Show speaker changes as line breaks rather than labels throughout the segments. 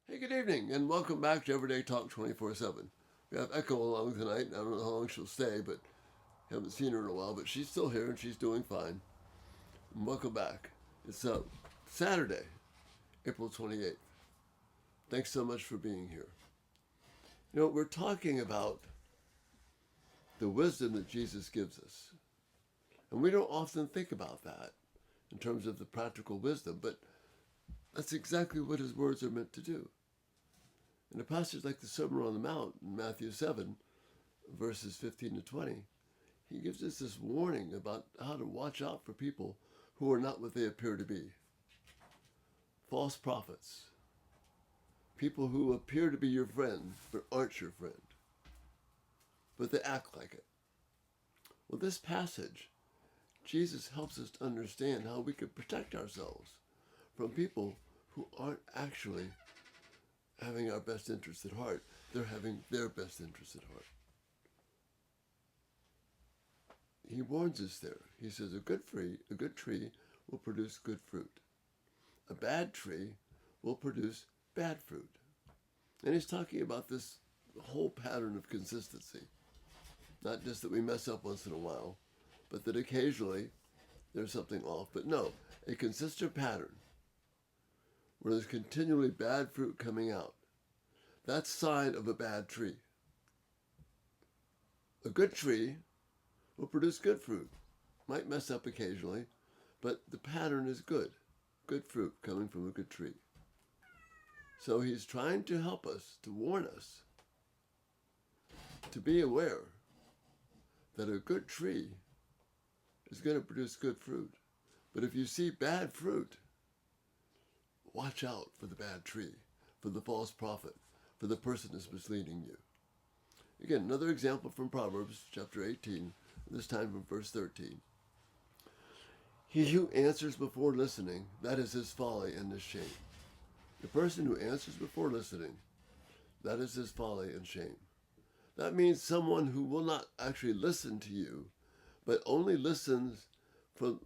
Hey, good evening, and welcome back to Everyday Talk 24/7. We have Echo along tonight. I don't know how long she'll stay, but haven't seen her in a while, but she's still here and she's doing fine. And welcome back. It's Saturday, April 28th. Thanks so much for being here. We're talking about the wisdom that Jesus gives us. And we don't often think about that in terms of the practical wisdom, but that's exactly what his words are meant to do. In a passage like the Sermon on the Mount in Matthew 7, verses 15 to 20, he gives us this warning about how to watch out for people who are not what they appear to be. False prophets. People who appear to be your friend but aren't your friend. But they act like it. Well, this passage, Jesus helps us to understand how we can protect ourselves from people who aren't actually having our best interest at heart. They're having their best interest at heart. He warns us there. He says a good tree will produce good fruit. A bad tree will produce bad fruit. And he's talking about this whole pattern of consistency. Not just that we mess up once in a while, but that occasionally there's something off. But no, a consistent pattern where there's continually bad fruit coming out. That's sign of a bad tree. A good tree will produce good fruit. Might mess up occasionally, but the pattern is good. Good fruit coming from a good tree. So he's trying to help us, to warn us, to be aware that a good tree is going to produce good fruit. But if you see bad fruit, watch out for the bad tree, for the false prophet, for the person that's misleading you. Again, another example from Proverbs chapter 18, this time from verse 13. He who answers before listening, that is his folly and his shame. The person who answers before listening, that is his folly and shame. That means someone who will not actually listen to you, but only listens from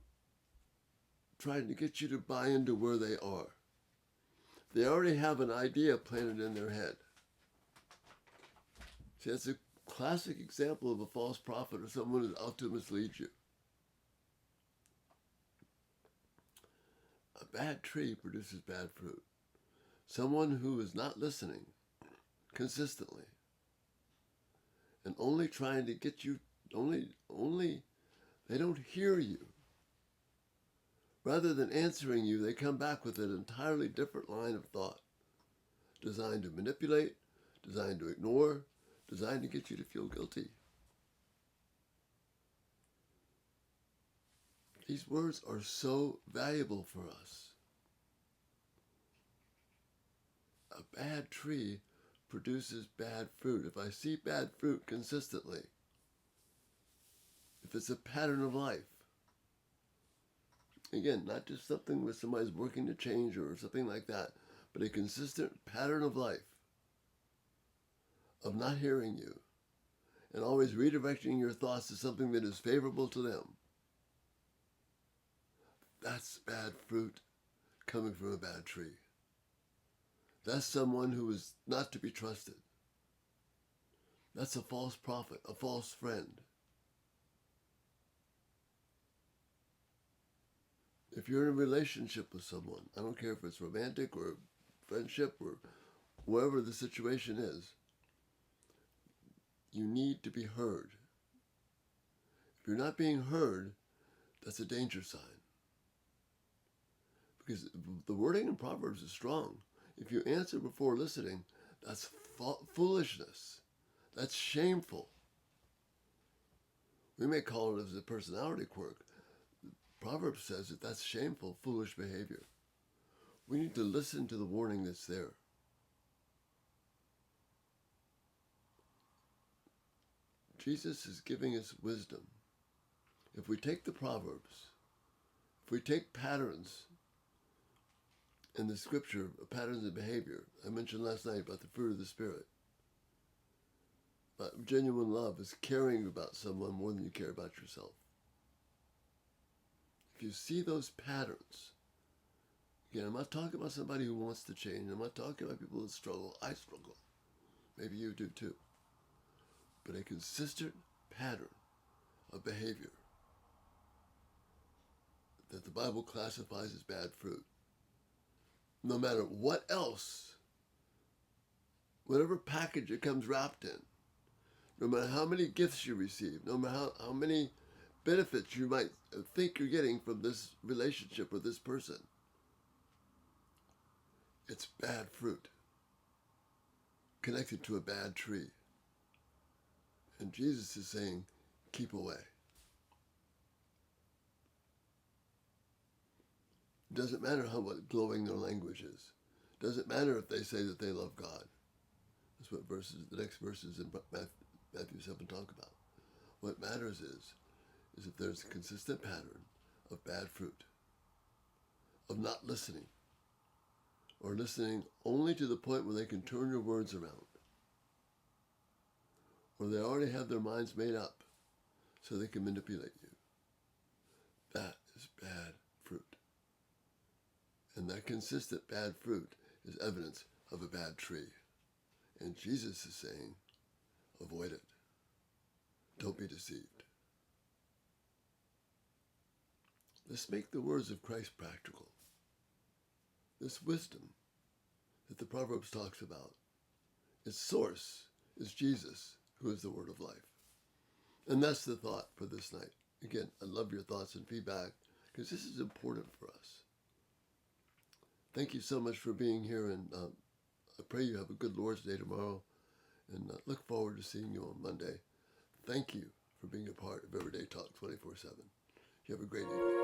trying to get you to buy into where they are. They already have an idea planted in their head. See, that's a classic example of a false prophet or someone who's out to mislead you. A bad tree produces bad fruit. Someone who is not listening consistently and only trying to get you, they don't hear you. Rather than answering you, they come back with an entirely different line of thought, designed to manipulate, designed to ignore, designed to get you to feel guilty. These words are so valuable for us. A bad tree produces bad fruit. If I see bad fruit consistently, if it's a pattern of life, again, not just something where somebody's working to change or something like that, but a consistent pattern of life, of not hearing you, and always redirecting your thoughts to something that is favorable to them, that's bad fruit coming from a bad tree. That's someone who is not to be trusted. That's a false prophet, a false friend. If you're in a relationship with someone, I don't care if it's romantic or friendship or whatever the situation is, you need to be heard. If you're not being heard, that's a danger sign. Because the wording in Proverbs is strong. If you answer before listening, that's foolishness. That's shameful. We may call it as a personality quirk. Proverbs says that that's shameful, foolish behavior. We need to listen to the warning that's there. Jesus is giving us wisdom. If we take the Proverbs, if we take patterns in the scripture, patterns of behavior, I mentioned last night about the fruit of the Spirit, but genuine love is caring about someone more than you care about yourself. If you see those patterns, Again, I'm not talking about somebody who wants to change. I'm not talking about people that struggle. I struggle. Maybe you do too. But a consistent pattern of behavior that the Bible classifies as bad fruit. No matter what else, whatever package it comes wrapped in, no matter how many gifts you receive, no matter how many benefits you might think you're getting from this relationship with this person, it's bad fruit connected to a bad tree. And Jesus is saying, keep away. It doesn't matter how glowing their language is. It doesn't matter if they say that they love God. That's what the next verses in Matthew 7 talk about. What matters is if there's a consistent pattern of bad fruit, of not listening, or listening only to the point where they can turn your words around, or they already have their minds made up so they can manipulate you. That is bad fruit. And that consistent bad fruit is evidence of a bad tree. And Jesus is saying, avoid it. Don't be deceived. Let's make the words of Christ practical. This wisdom that the Proverbs talks about, its source is Jesus, who is the word of life. And that's the thought for this night. Again, I love your thoughts and feedback because this is important for us. Thank you so much for being here, and I pray you have a good Lord's Day tomorrow, and look forward to seeing you on Monday. Thank you for being a part of Everyday Talk 24/7. You have a great evening.